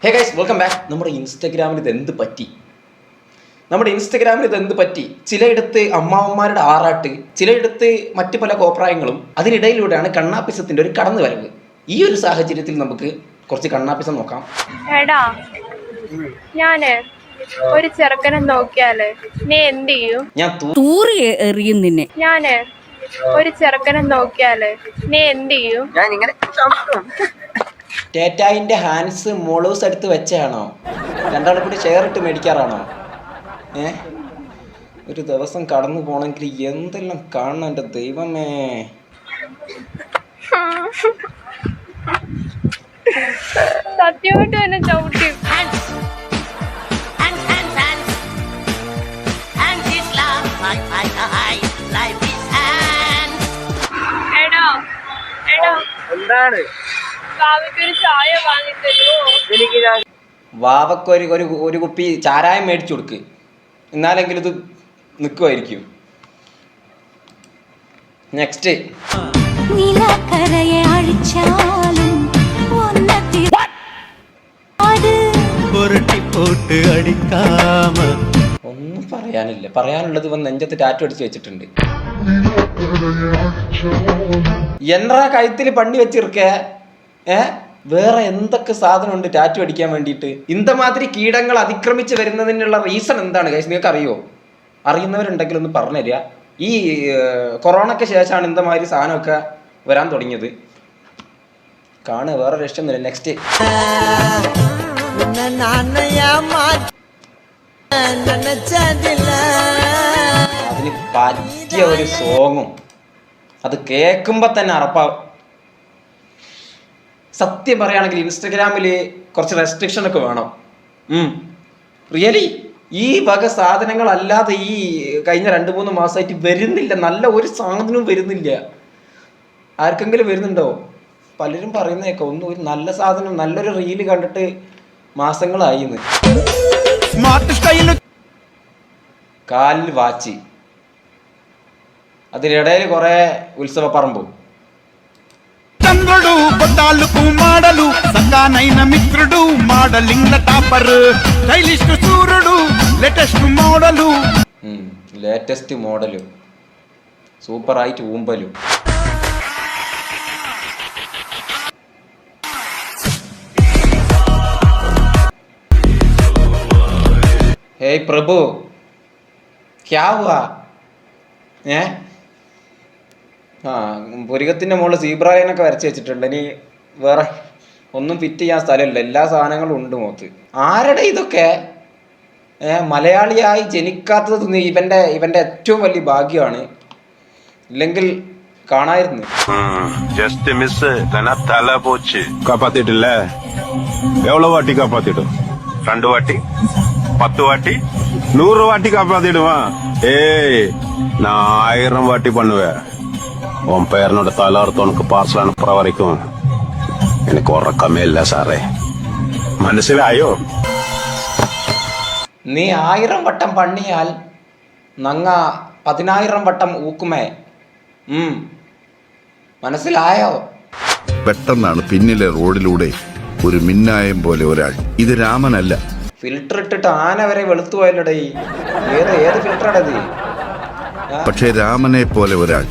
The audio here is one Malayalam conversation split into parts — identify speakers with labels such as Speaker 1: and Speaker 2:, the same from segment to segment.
Speaker 1: Hey guys welcome back. നമ്മുടെ ഇൻസ്റ്റഗ്രാമിൽ ഇതെന്ത് പറ്റി? ചിലയിടത്ത് അമ്മാവന്മാരുടെ ആറാട്ട്, ചിലയിടത്ത് മറ്റു പല കോപ്രായങ്ങളും, അതിനിടയിലൂടെയാണ് കണ്ണാപ്പിസത്തിന്റെ ഒരു കടന്നുവരവ്. ഈ ഒരു സാഹചര്യത്തിൽ നമുക്ക് കുറച്ച് കണ്ണാപ്പിസം നോക്കാം.
Speaker 2: എടാ, ഞാന് ഒരു ചെറുക്കനെ നോക്കിയാല് നീ എന്ത് ചെയ്യും?
Speaker 1: ഞാൻ
Speaker 3: എറിയും നിന്നെ.
Speaker 2: ഞാന് ഒരു ചെറുക്കനെ നോക്കിയാല് നീ എന്ത് ചെയ്യും?
Speaker 4: ഞാൻ ഇങ്ങനെ
Speaker 1: ടേറ്റായിന്റെ ഹാൻഡ്സ് മോളൂസ് എടുത്ത് വെച്ചാണോ? രണ്ടാളും കൂടി ഷെയർ ഇട്ട് മേടിക്കാറാണോ? ഒരു ദിവസം കടന്നു പോണെങ്കിൽ എന്തെല്ലാം കാണണം എൻ്റെ ദൈവമേ.
Speaker 2: സത്യമായിട്ട് എന്നെ ചവിട്ടി.
Speaker 4: എന്താണ്
Speaker 2: ഒരു ചായ വാങ്ങിത്തരൂ.
Speaker 4: എനിക്ക്
Speaker 1: വാവക്ക് ഒരു കുപ്പി ചാരായം മേടിച്ചു കൊടുക്ക്, എന്നാലെങ്കിലും ഇത് നിൽക്കുമായിരിക്കും. നെക്സ്റ്റ് ഒന്നും പറയാനുള്ളത് വന്ന് നെഞ്ചത്ത് ടാറ്റു അടിച്ച് വെച്ചിട്ടുണ്ട്. എന്നാ കഴുത്തിൽ പണി വെച്ചിരിക്കേ? വേറെ എന്തൊക്കെ സാധനം ഉണ്ട് ടാറ്റു അടിക്കാൻ വേണ്ടിയിട്ട്? ഇന്തമാതിരി കീടങ്ങൾ അതിക്രമിച്ച് വരുന്നതിനുള്ള റീസൺ എന്താണ് ഗൈസ്? നിങ്ങൾക്ക് അറിയോ? അറിയുന്നവരുണ്ടെങ്കിൽ ഒന്ന് പറഞ്ഞുതരിക. ഈ കൊറോണയ്ക്ക് ശേഷമാണ് ഇന്തമാതിരി സാധനമൊക്കെ വരാൻ തുടങ്ങിയത്. കാണുക, വേറെ രക്ഷയൊന്നുമില്ല. നെക്സ്റ്റ് അതിന് പറ്റിയ ഒരു സോങ്ങും അത് കേൾക്കുമ്പോ തന്നെ അറപ്പാവും. സത്യം പറയുകയാണെങ്കിൽ ഇൻസ്റ്റഗ്രാമിൽ കുറച്ച് റെസ്ട്രിക്ഷൻ ഒക്കെ വേണം. റിയലി ഈ വക സാധനങ്ങൾ അല്ലാതെ ഈ കഴിഞ്ഞ 2-3 മാസമായിട്ട് വരുന്നില്ല. നല്ല ഒരു സാധനവും വരുന്നില്ല. ആർക്കെങ്കിലും വരുന്നുണ്ടോ? പലരും പറയുന്നേക്കെ ഒന്നും ഒരു നല്ല സാധനം, നല്ലൊരു റീല് കണ്ടിട്ട് മാസങ്ങളായിന്ന്. കാലിൽ വാച്ച്, അതിനിടയിൽ കുറെ ഉത്സവ പറമ്പും.
Speaker 5: చంద్రుడు బొట్టాలకు మాడలు సకానైన మిత్రుడు మోడలింగ్ టాపర్ స్టైలిష్ సూర్యుడు
Speaker 1: ലേറ്റസ്റ്റ് മോഡലും സൂപ്പറായിട്ട് ഊമ്പലും. ഹേയ് പ്രഭു, ക്യാ ഹുവാ? പുരികത്തിന്റെ മുകളിൽ സീബ്രാലൈനൊക്കെ വരച്ച് വെച്ചിട്ടുണ്ട്. ഇനി വേറെ ഒന്നും ഫിറ്റ് ചെയ്യാൻ സ്ഥലമില്ല, എല്ലാ സാധനങ്ങളും ഉണ്ട് മുഖത്ത്. ആരുടെ ഇതൊക്കെ? മലയാളിയായി ജനിക്കാത്തത് ഇവന്റെ ഏറ്റവും വലിയ ഭാഗ്യമാണ്. ഇല്ലെങ്കിൽ കാണായിരുന്നു.
Speaker 6: ജസ്റ്റ് മിസ് തല പോച്ച് കാപ്പാത്തിട്ടില്ല. എവ്വളോ വാട്ടി കാപ്പാത്തിടും? 2 വാട്ടി, 10 വാട്ടി, 100 வாட்டி காப்பாத்திடுவா. ஏய், நான் 1000 வாட்டி பண்ணுவேன். உன் பேரனோட தலார்த்த உனக்கு பார்சல் அனுப்புற வரைக்கும் எனக்கு உறக்கமே இல்ல സാറേ, മനസ്സിലായോ?
Speaker 1: നീ 1000 വട്ടം പണിയാൽ നങ്ങ 10,000 വട്ടം ഊക്കുമേ. മനസ്സിലായോ?
Speaker 7: പെട്ടെന്നാണ് പിന്നിലെ റോഡിലൂടെ ഒരു മിന്നായം പോലെ ഒരാൾ. ഇത് രാമനല്ല.
Speaker 1: ഫിൽട്ടർ ഇട്ടിട്ട് ആന വരെ വെളുത്തു പോയല്ലോടേ. ഏത് ഫിൽട്ടറാണത്?
Speaker 7: പക്ഷേ രാമനെ പോലെ ഒരാൾ,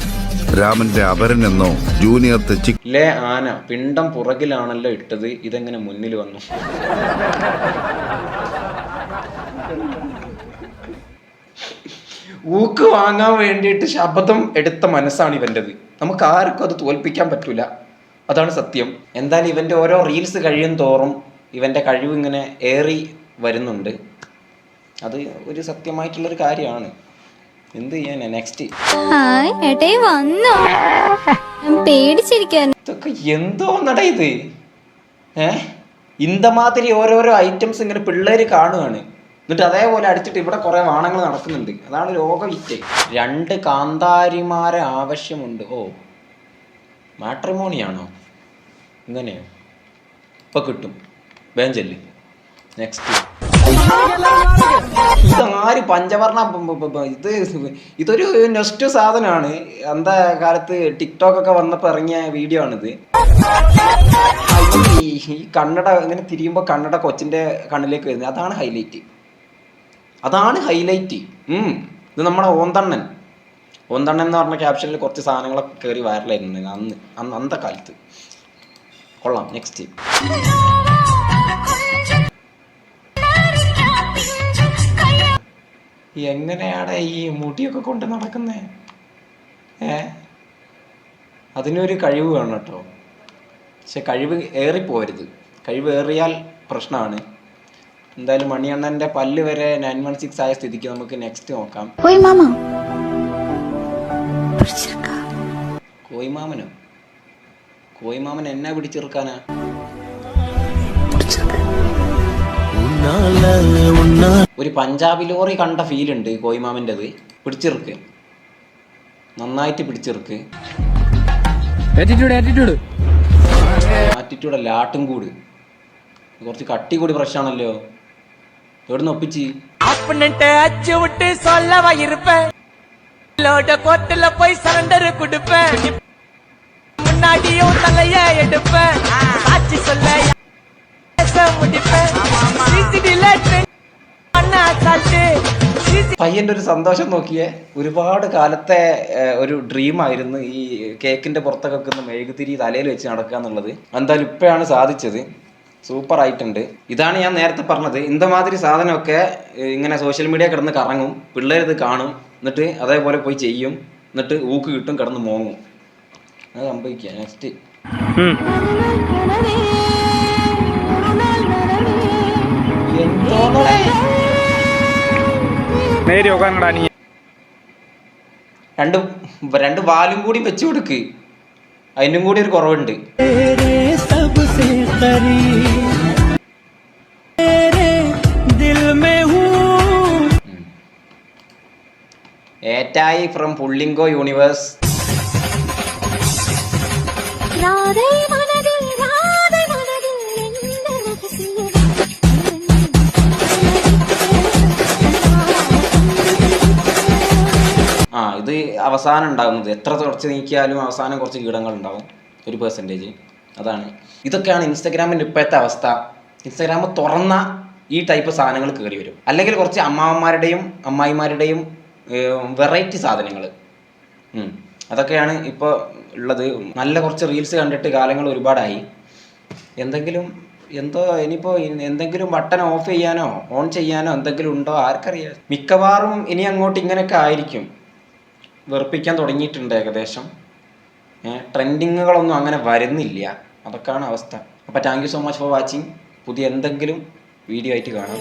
Speaker 7: രാമന്റെ അപരൻ എന്നോ ജൂനിയർ
Speaker 1: തെച്ചില്ലേ? ആന പിണ്ടം പുറകിലാണല്ലോ ഇട്ടത്, ഇതെങ്ങനെ മുന്നിൽ വന്നു? ഊക്ക് വാങ്ങാൻ വേണ്ടിയിട്ട് ശബ്ദം എടുത്ത മനസ്സാണ് ഇവൻ്റെത്. നമുക്ക് ആർക്കും അത് തോൽപ്പിക്കാൻ പറ്റൂല, അതാണ് സത്യം. എന്തായാലും ഇവന്റെ ഓരോ റീൽസ് കഴിയും തോറും ഇവന്റെ കഴിവ് ഇങ്ങനെ ഏറി വരുന്നുണ്ട്. അത് ഒരു സത്യമായിട്ടുള്ളൊരു കാര്യമാണ്. എന്ത് ചെയ്യാനാ? നെക്സ്റ്റ് ഇതൊക്കെ എന്തോന്നടാ ഇത്? ഇന്തമാതിരി ഓരോരോ ഐറ്റംസ് ഇങ്ങനെ പിള്ളേര് കാണുകയാണ്, എന്നിട്ട് അതേപോലെ അടിച്ചിട്ട് ഇവിടെ കുറെ വാണങ്ങൾ നടക്കുന്നുണ്ട്. അതാണ് ലോകവിറ്റ്. 2 കാന്താരിമാരെ ആവശ്യമുണ്ട്. ഓ, മാട്രിമോണിയാണോ? ഇങ്ങനെയോ? ഇപ്പൊ കിട്ടും, വേഞ്ചല്. നെക്സ്റ്റ് ഇതാര് പഞ്ചവർണ്ണ? ഇതൊരു നെക്സ്റ്റ് സാധനമാണ്. അന്ത കാലത്ത് ടിക്ടോക്ക് ഒക്കെ വന്നപ്പോൾ ഇറങ്ങിയ വീഡിയോ ആണിത്. ഈ കണ്ണട ഇങ്ങനെ തിരിയുമ്പോൾ കണ്ണട കൊച്ചിന്റെ കണ്ണിലേക്ക് വരുന്നത് അതാണ് ഹൈലൈറ്റ്. അതാണ് ഹൈലൈറ്റ്. ഇത് നമ്മുടെ ഓന്തണ്ണൻ എന്ന് പറഞ്ഞ ക്യാപ്ഷനിൽ കുറച്ച് സാധനങ്ങളൊക്കെ കയറി വൈറലായിരുന്നു അന്നത്തെ കാലത്ത്. കൊള്ളാം. നെക്സ്റ്റ് എങ്ങനെയാണ് ഈ മുടിയൊക്കെ കൊണ്ട് നടക്കുന്നേ? അതിനൊരു കഴിവ് വേണം കേട്ടോ. പക്ഷെ കഴിവ് ഏറിപ്പോരുത്. കഴിവ് ഏറിയാൽ പ്രശ്നമാണ്. എന്തായാലും മണിയണ്ണന്റെ പല്ല് വരെ 916 ആയ സ്ഥിതിക്ക് നമുക്ക് നെക്സ്റ്റ് നോക്കാം. കോയിമാമനോ? കോയിമാമൻ എന്നാ പിടിച്ചെറുക്കാനാ? ഒരു പഞ്ചാബി ലോറി കണ്ട ഫീൽ ഉണ്ട് കോയിമാമൻ്റെത്. പിടിച്ചെറുക്ക്, നന്നായിട്ട് പിടിച്ചെറുക്ക്. ആറ്റിറ്റ്യൂഡല്ല, ആട്ടും കൂട്. കുറച്ച് കട്ടി കൂടി പ്രശ്നമാണല്ലോ. എവിടുന്ന് ഒപ്പിച്ച്
Speaker 4: പോയി സറണ്ടർ കൊടുപ്പേൻ முன்னாடியும் தலைய எடுப்பேன் சாட்சி சொல்ல
Speaker 1: പയ്യന്റെ ഒരു സന്തോഷം നോക്കിയേ. ഒരുപാട് കാലത്തെ ഒരു ഡ്രീം ആയിരുന്നു ഈ കേക്കിന്റെ പുറത്തൊക്കെ വെക്കുന്ന മെഴുകുതിരി തലയിൽ വെച്ച് നടക്കുക എന്നുള്ളത്. എന്തായാലും ഇപ്പോഴാണ് സാധിച്ചത്. സൂപ്പർ ആയിട്ടുണ്ട്. ഇതാണ് ഞാൻ നേരത്തെ പറഞ്ഞത്. ഇന്തമാതിരി സാധനമൊക്കെ ഇങ്ങനെ സോഷ്യൽ മീഡിയ കിടന്ന് കറങ്ങും, പിള്ളേരിത് കാണും, എന്നിട്ട് അതേപോലെ പോയി ചെയ്യും, എന്നിട്ട് ഊക്ക് കിട്ടും, കിടന്ന് മോങ്ങും. അത് സംഭവിക്കുക. നെക്സ്റ്റ് രണ്ട് വാലും കൂടി വെച്ചു കൊടുക്ക്. അതിനും കൂടി ഒരു കുറവുണ്ട്. ഏറ്റായി ഫ്രം പുള്ളിങ്കോ യൂണിവേഴ്സ്. ഇത് അവസാനം ഉണ്ടാകുന്നത് എത്ര തുടച്ച് നീക്കിയാലും അവസാനം കുറച്ച് കീടങ്ങൾ ഉണ്ടാവും, 1%. അതാണ്. ഇതൊക്കെയാണ് ഇൻസ്റ്റഗ്രാമിൻ്റെ ഇപ്പോഴത്തെ അവസ്ഥ. ഇൻസ്റ്റഗ്രാം തുറന്ന ഈ ടൈപ്പ് സാധനങ്ങൾ കയറി വരും. അല്ലെങ്കിൽ കുറച്ച് അമ്മാവന്മാരുടെയും അമ്മായിമാരുടെയും വെറൈറ്റി സാധനങ്ങൾ. അതൊക്കെയാണ് ഇപ്പോൾ ഉള്ളത്. നല്ല കുറച്ച് റീൽസ് കണ്ടിട്ട് കാലങ്ങൾ ഒരുപാടായി. ഇനിയിപ്പോൾ എന്തെങ്കിലും ബട്ടൺ ഓഫ് ചെയ്യാനോ ഓൺ ചെയ്യാനോ എന്തെങ്കിലും ഉണ്ടോ ആർക്കറിയാം. മിക്കവാറും ഇനി അങ്ങോട്ട് ഇങ്ങനെയൊക്കെ ആയിരിക്കും. വെറുപ്പിക്കാൻ തുടങ്ങിയിട്ടുണ്ട് ഏകദേശം. ട്രെൻഡിങ്ങുകളൊന്നും അങ്ങനെ വരുന്നില്ല. അതൊക്കെയാണ് അവസ്ഥ. അപ്പോൾ thank you so much for watching. പുതിയ എന്തെങ്കിലും വീഡിയോ ആയിട്ട് കാണാം.